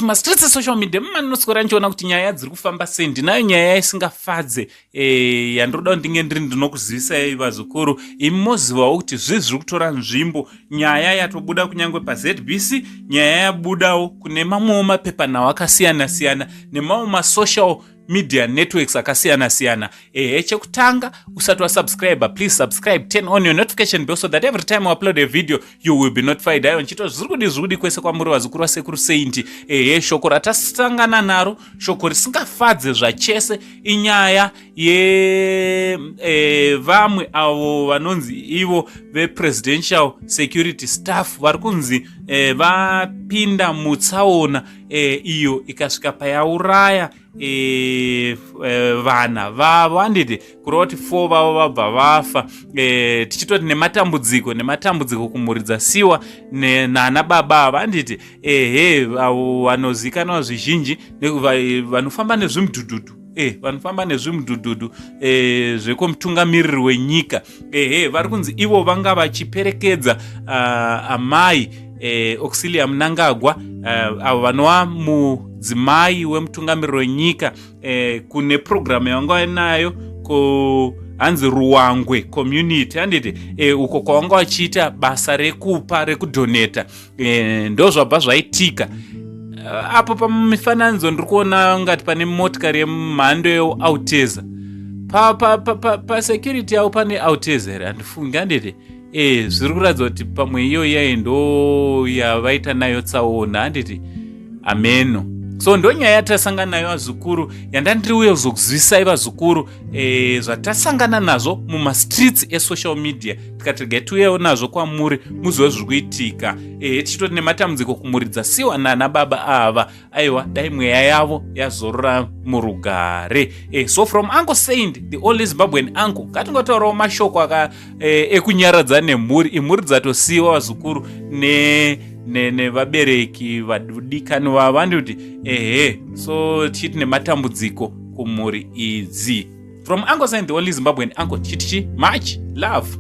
Streets social media manoskora nchiona kuti nyaya dziri kufamba sei. Ndinayo nyaya isingafadze yandoda ndinge ndinokuzivisai vazukuru. Imozivawo kuti zviri kutora nzvimbo. Nyaya yatobuda kunyangwe paZBC, nyaya yabudawo kune mamwewo mapepanhau akasiyana siyana nemamwe social media networks akasiyana siyana. Chekutanga usati wasubscribe, please subscribe, turn on your notification bell so that every time I upload a video you will be notified. Ayo nchito zviri kwese kwamuri vazukuru vasekuru seindi. Shoko ratasangana naro, shoko risingafadze zvachese, inyaya vamwe avo vanonzi ivo presidential security staff vari kunzi vapinda mutsaona iyo ikasvika payauraya vana vavo. Handiti kureva kuti 4 vavo vabva vafa. Tichitoti nematambudziko kumuridza siwa nana baba ava. Handiti avo vanozikanwa zvizhinji vanofamba nezvimudhudhudhu. Vanofamba nezvimudhudhudhu zvekomutungamiriri wenyika. Vari kunzi ivo vanga vachiperekedza amai Auxilia Mnangagwa avo vanova mudzimai wemutungamiriri wenyika kune programu yavanga nayo hanzi Ruwangwe community. Handiti uko kwavanga vachiita basa rekudoneta. Ndo zvabva zvaitika. Apo pamifananidzo ndiri kuona ngati pane motikari yemhando yeauteza pasecurity yavo pane auteza here handifungi. Handiti zviri kuratidza kuti pamwe iyoyi ndo yavaita nayo tsaona. Handiti ameno. So ndo nyaya yatasangana nayo vazukuru yandandiriuye kuzokuzivisai vazukuru zvatasangana nazvo mumastreets esocial media. Tikati gatiuyewo nazvo kwamuri muzive zviri kuitika. Tichitoti nematambudziko kumuridza siwa nana baba ava. Aiwa dai mweya yavo yazorora murugare. So from Uncle Saint, the only Zimbabwean uncle, ngatingotaurawo mashoko ekunyaradza nemhuri. Imhuri dzatosiyiwa vazukuru nevabereki vadikani vavo. Handiti so tichiti nematambudziko kumhuri idzi. From Uncle Saint, the only Zimbabwean uncle, chitichi much love.